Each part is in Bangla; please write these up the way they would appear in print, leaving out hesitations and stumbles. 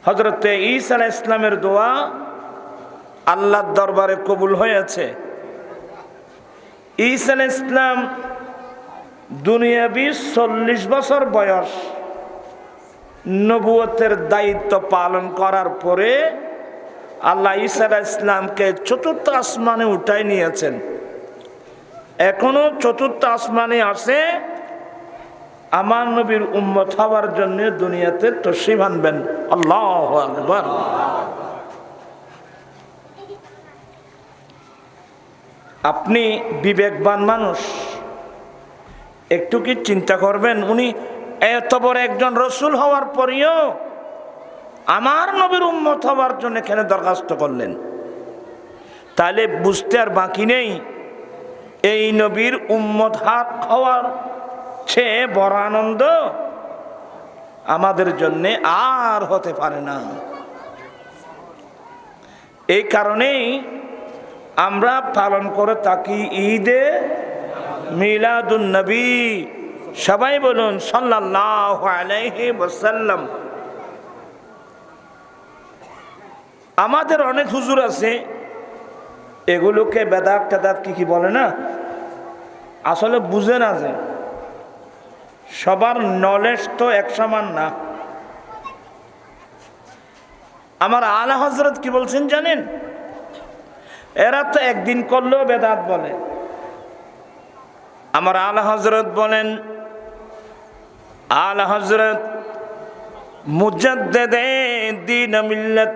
হযরতে ঈসা আলাইহিস সালামের দোয়া আল্লাহর দরবারে কবুল হয়েছে। ঈসা আলাইহিস সালাম দুনিয়াবি 40 বছর বয়স, নবুয়তের দায়িত্ব পালন করার পরে আল্লাহ ঈসা আলাইহিস সালামকে চতুর্থ আসমানে উঠাই নিয়েছেন। এখনো চতুর্থ আসমানে আছে, আমার নবীর উম্মত হওয়ার জন্য দুনিয়াতে তশরিফ আনবেন। আল্লাহু আকবার। আপনি বিবেকবান মানুষ, একটু কি চিন্তা করবেন, উনি এত বড় একজন রসুল হওয়ার পরেও আমার নবীর উম্মত হওয়ার জন্য এখানে দরখাস্ত করলেন। তাহলে বুঝতে আর বাকি নেই, এই নবীর উম্মত হওয়ার চেয়ে বড় আনন্দ আমাদের জন্য আর হতে পারে না। এই কারণেই আমরা পালন করে থাকি ঈদে মিলাদুন নবী। সবাই বলুন সাল্লাল্লাহু আলাইহি ওয়াসাল্লাম। আমাদের অনেক হুজুর আছে, এগুলোকে বেদাত টেদাত কি বলে না, আসলে বুঝে না যে সবার নলেজ তো এক সমান না। আমার আলা হযরত কি বলছেন জানেন? এরা তো একদিন করলেও বেদাত বলে। আমার আলা হযরত বলেন, আলা হযরত মুজাদ্দিদে দ্বীন মিল্লাত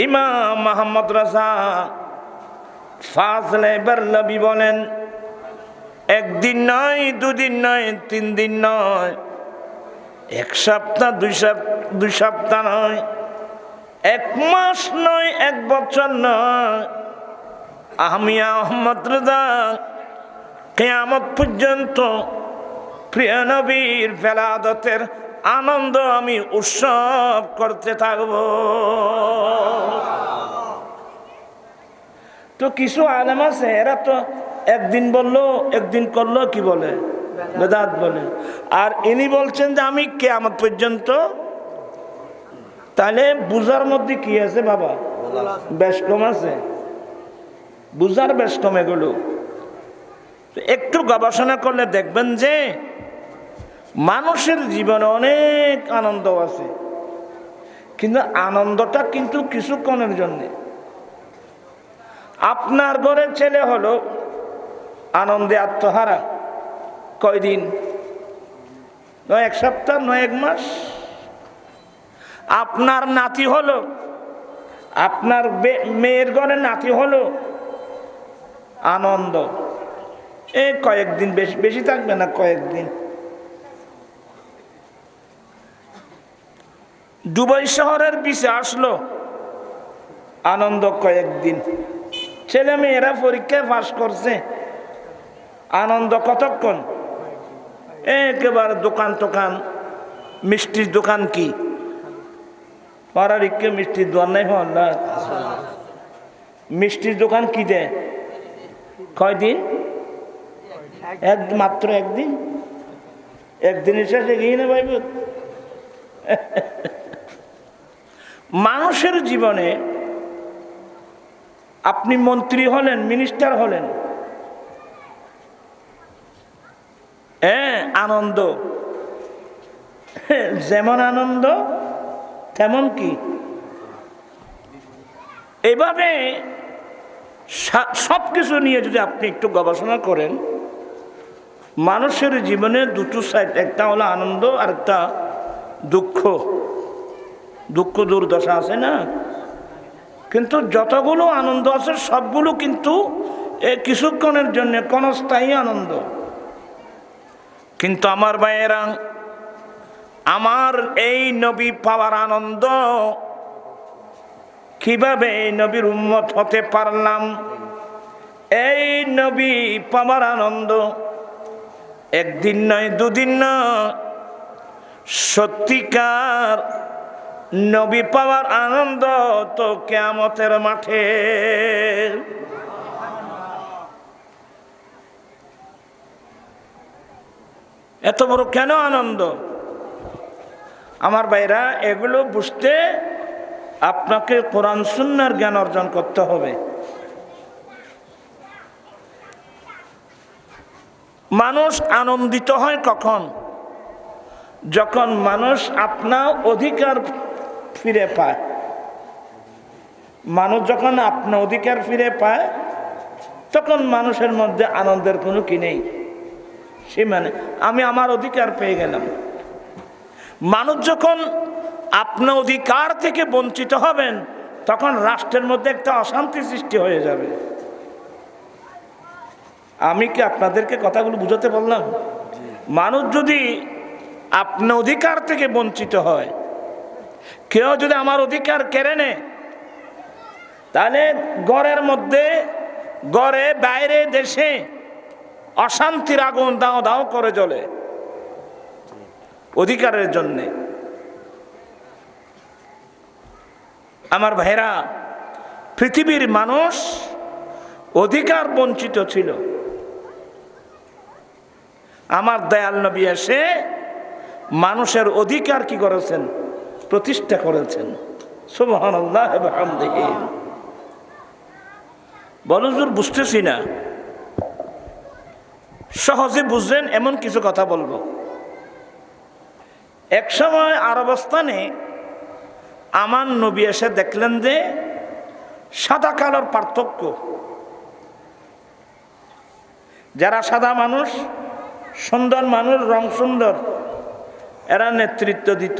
ইমাম মুহাম্মদ রাজা ফাজলে বারলভী বলেন, একদিন নয়, দুদিন নয়, 3 দিন নয়, 1 সপ্তাহ, 2 সপ্তাহ নয়, 1 মাস নয়, 1 বছর নয়, আমি আহমদ রাজা কিয়ামত পর্যন্ত প্রিয় নবীর ফেলাদতের আনন্দ আমি উৎসব করতে থাকব। তো কিছু আলেম আছে, এরা তো একদিন বললো, একদিন করলো কি বলে, বেদাত বলে। আর ইনি বলছেন যে আমি কিয়ামত পর্যন্ত। তাহলে বুঝার মধ্যে কি আছে বাবা? বেশ কম আছে, বুঝার বেশ কম। এগুলো একটু গবেষণা করলে দেখবেন যে মানুষের জীবনে অনেক আনন্দ আছে, কিন্তু আনন্দটা কিন্তু কিছুক্ষণের জন্য। আপনার ঘরে ছেলে হলো, আনন্দে আত্মহারা, কয়দিন? নয় 1 সপ্তাহ, নয় 1 মাস। আপনার নাতি হলো, আপনার মেয়ের ঘরে নাতি হলো, আনন্দ এই কয়েকদিন, বেশি থাকবে না, কয়েকদিন। দুবাই শহরের বিচে আসলো, আনন্দ কয়েকদিন। ছেলে মেয়েরা পরীক্ষায় পাস করছে, আনন্দ কতক্ষণ? একেবারে দোকান টোকান, মিষ্টির দোকান কি পাড়ার ইকে মিষ্টির দোকান নাই হল, মিষ্টির দোকান কি দেয়? কয়দিন? মাত্র একদিন। একদিনের শেষে গিয়ে না ভাইব। মানুষের জীবনে আপনি মন্ত্রী হলেন, মিনিস্টার হলেন, আনন্দ যেমন আনন্দ তেমন কি। এভাবে সবকিছু নিয়ে যদি আপনি একটু গবেষণা করেন, মানুষের জীবনে দুটো সাইড, একটা হলো আনন্দ আর একটা দুঃখ। দুঃখ দুর্দশা আছে না, কিন্তু যতগুলো আনন্দ আছে সবগুলো কিন্তু কিছুক্ষণের জন্য, ক্ষণস্থায়ী আনন্দ। কিন্তু আমার ভাইয়েরা, আমার এই নবী পাওয়ার আনন্দ, কিভাবে এই নবীর উম্মত হতে পারলাম, এই নবী পাওয়ার আনন্দ একদিন নয়, 2 দিন নয়, সত্যিকার নবী পাওয়ার আনন্দ তো কিয়ামতের মাঠে। এত বড় কেন আনন্দ? আমার ভাইরা, এগুলো বুঝতে আপনাকে কোরআন সুন্নাহর জ্ঞান অর্জন করতে হবে। মানুষ আনন্দিত হয় কখন? যখন মানুষ আপনার অধিকার ফিরে পায়। মানুষ যখন আপনার অধিকার ফিরে পায়, তখন মানুষের মধ্যে আনন্দের কোনো কি নেই। সে মানে আমি আমার অধিকার পেয়ে গেলাম। মানুষ যখন আপনার অধিকার থেকে বঞ্চিত হবেন, তখন রাষ্ট্রের মধ্যে একটা অশান্তি সৃষ্টি হয়ে যাবে। আমি কি আপনাদেরকে কথাগুলো বুঝাতে বললাম? মানুষ যদি আপনার অধিকার থেকে বঞ্চিত হয়, কেউ যদি আমার অধিকার কেড়ে নেয়, তাহলে ঘরের মধ্যে, ঘরে বাইরে দেশে অশান্তির আগুন দাও দাও করে জ্বলে অধিকারের জন্যে। আমার ভাইরা, পৃথিবীর মানুষ অধিকার বঞ্চিত ছিল। আমার দয়াল নবী এসে মানুষের অধিকার কি করেছেন? প্রতিষ্ঠা করেছেন। সুবহানাল্লাহ ওয়া বিহামদিহি। বলজুর বুঝতেছি না, সহজে বুঝলেন এমন কিছু কথা বলবো। এক সময় আরবস্থানে আমার নবী এসে দেখলেন যে সাদা কালোর পার্থক্য। যারা সাদা মানুষ, সুন্দর মানুষ, রং সুন্দর, এরা নেতৃত্ব দিত।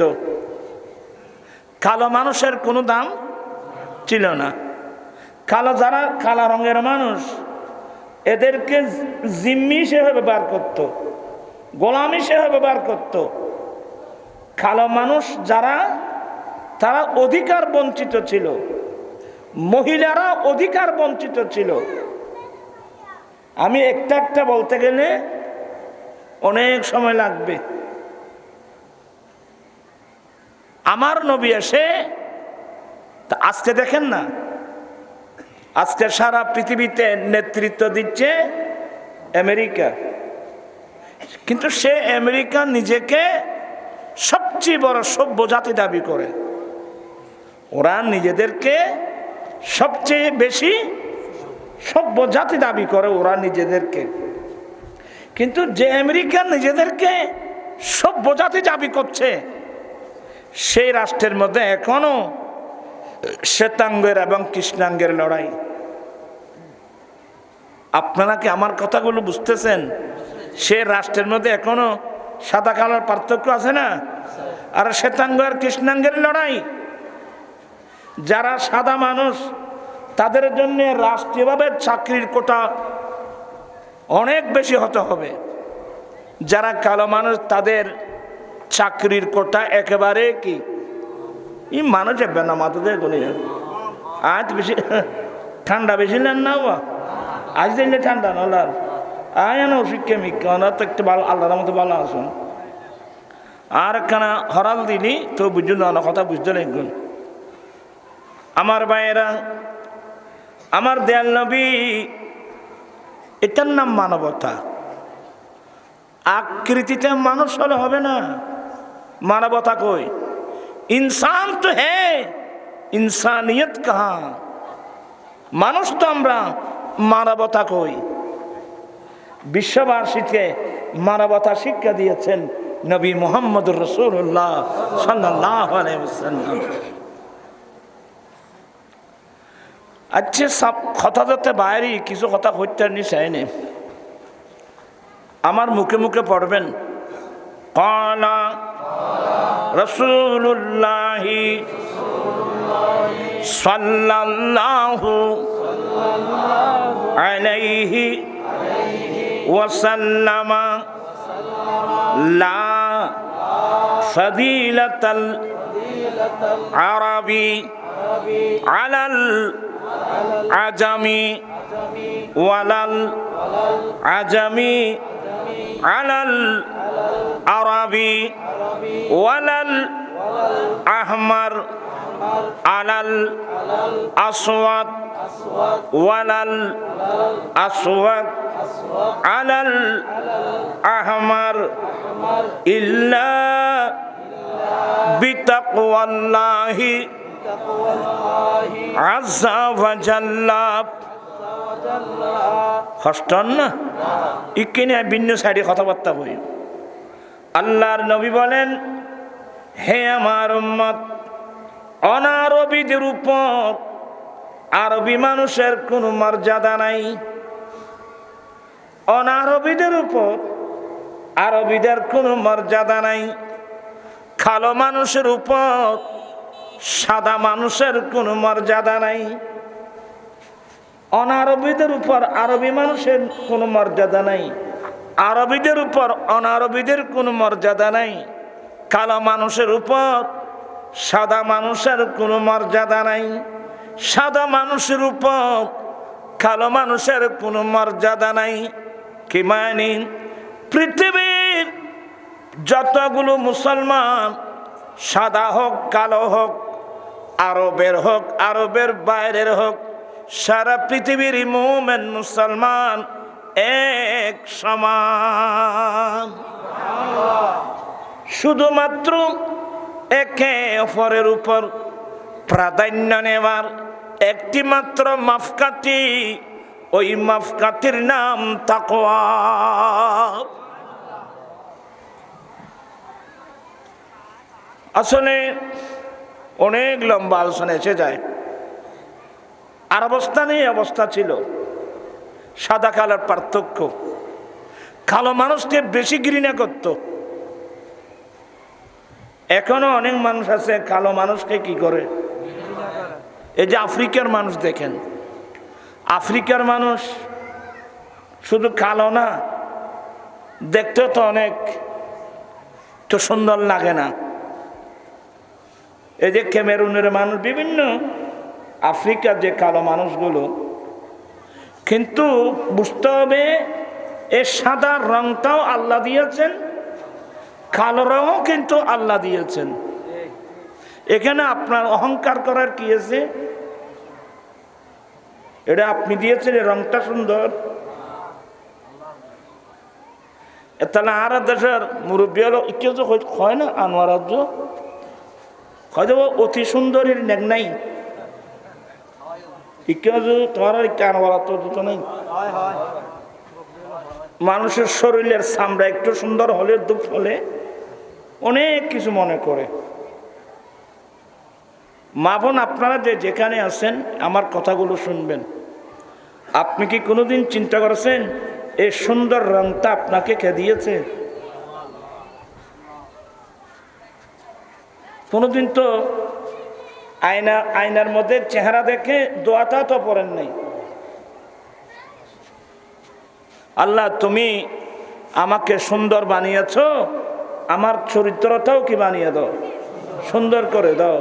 কালো মানুষের কোনো দাম ছিল না। কালো যারা কালো রঙের মানুষ, এদেরকে জিম্মি হিসেবে ব্যবহার করত, গোলাম হিসেবে ব্যবহার করত। কালো মানুষ যারা, তারা অধিকার বঞ্চিত ছিল। মহিলারা অধিকার বঞ্চিত ছিল। আমি একটা একটা বলতে গেলে অনেক সময় লাগবে। আমার নবী এসে আজকে দেখেন না, আজকে সারা পৃথিবীতে নেতৃত্ব দিচ্ছে আমেরিকা। কিন্তু সে আমেরিকা নিজেকে সবচেয়ে বড় সভ্য জাতি দাবি করে। ওরা নিজেদেরকে সবচেয়ে বেশি সভ্য জাতি দাবি করে ওরা নিজেদেরকে। কিন্তু যে আমেরিকা নিজেদেরকে সভ্য জাতি দাবি করছে, সেই রাষ্ট্রের মধ্যে এখনো শ্বেতাঙ্গের এবং কৃষ্ণাঙ্গের লড়াই। আপনারা কি আমার কথাগুলো বুঝতেছেন? সে রাষ্ট্রের মধ্যে এখনো সাদা কালোর পার্থক্য আছে না? আর শ্বেতাঙ্গ আর কৃষ্ণাঙ্গের লড়াই। যারা সাদা মানুষ, তাদের জন্য রাষ্ট্রীয়ভাবে চাকরির কোটা অনেক বেশি হতে হবে। যারা কালো মানুষ, তাদের চাকরির কোটা একেবারে কি এই মানুষ যাবে না মাথাতে গলি। আজ বেশি ঠান্ডা বেশি নেন না, আজ দিলে ঠান্ডা নলার আয় না শিক্ষা মিক্ষা ওনার তো একটু ভালো, আল্লাহর মতো ভালো আসুন। আর একখানা হরাল দিলি তো বুঝুন না, কথা বুঝতে লাগবেন। আমার ভাইয়েরা, আমার দয়াল নবী, এটার নাম মানবতা। আকৃতিতে মানুষ হলে হবে না, মানবতা কই? ইনসান তো হ্যাঁ, ইনসানিয়ত কাহা? মানুষ তো আমরা, মানবতা কই? বিশ্ববাসীকে মানবতা শিক্ষা দিয়েছেন নবী মুহাম্মদুর রাসূলুল্লাহ সাল্লাল্লাহু আলাইহি ওয়াসাল্লাম। আচ্ছা, সব কথা যাতে বাইরে কিছু কথা হইতে নি চাইনি, আমার মুখে মুখে পড়বেন। ক্বালা রাসূলুল্লাহ সাল্লাল্লাহু আলাইহি ওয়াসাল্লাম লা ফাদিলাতাল আরাবি আলাল আজামি ওয়ালাল আজামি আলাল আরাবি ওয়ালাল আহমার আলাল আসওয়াদ ওয়ালাল আসওয়াদ আলাল আহমার ইল্লা বিতাকওয়াল্লাহি আযজা ওয়া জাল্লা। কষ্টন না ইকিনে ভিন্ন সাইডে কথাবার্তা বই। আল্লাহর নবী বলেন, হে আমার উম্মত, অনারবীদের উপর আরবি মানুষের কোনো মর্যাদা নাই। অনারবীদের উপর আরবিদের কোনো মর্যাদা নাই। কালো মানুষের উপর সাদা মানুষের কোনো মর্যাদা নাই। অনারবীদের উপর আরবি মানুষের কোনো মর্যাদা নাই। আরবিদের উপর অনারবিদের কোনো মর্যাদা নাই। কালো মানুষের উপর সাদা মানুষের কোনো মর্যাদা নাই। সাদা মানুষের উপর কালো মানুষের কোনো মর্যাদা নাই। কি মানে? পৃথিবীর যতগুলো মুসলমান, সাদা হোক কালো হোক, আরবের হোক আরবের বাইরের হোক, সারা পৃথিবীর মুমিন মুসলমান এক সমান। শুধুমাত্র একে অপরের উপর প্রাধান্য নেওয়ার একটি মাত্র মাপকাঠি, ওই মাপকাঠির নাম তাকওয়া। আসলে অনেক লম্বা আলোচনা এসে যায়। আর অবস্থানে অবস্থা ছিল, সাদা কালোর পার্থক্য। কালো মানুষকে বেশি ঘৃণা করত। এখনো অনেক মানুষ আছে কালো মানুষকে কি করে? এই যে আফ্রিকার মানুষ দেখেন, আফ্রিকার মানুষ শুধু কালো না, দেখতে তো অনেক তো সুন্দর লাগে না। এই যে ক্যামেরুনের মানুষ, বিভিন্ন আফ্রিকার যে কালো মানুষগুলো, কিন্তু বুঝতে হবে এই সাদা রংটাও আল্লাহ দিয়েছেন, কালো রঙও কিন্তু আল্লাহ দিয়েছেন। এখানে আপনার অহংকার করার কি আছে? এটা আপনি দিয়েছেন, এই রংটা সুন্দর। তাহলে আর দেশের মুরব্বী হলো কেউ তো হয় না, আনোয়ার রাজ্য হয় অতি সুন্দরীর নেক নাই, তোমার নাই। মানুষের শরীরের চামড়া একটু সুন্দর হলে দুঃখ হলে অনেক কিছু মনে করে। মা বোন আপনারা যে যেখানে আছেন আমার কথাগুলো শুনবেন। আপনি কি কোনোদিন চিন্তা করেছেন এই সুন্দর রংটা আপনাকে কে দিয়েছে? কোনোদিন তো আয়নার মধ্যে চেহারা দেখে দোয়াটা তো পড়েন নাই, আল্লাহ তুমি আমাকে সুন্দর বানিয়েছো, আমার চরিত্রটাও কি বানিয়ে দাও, সুন্দর করে দাও।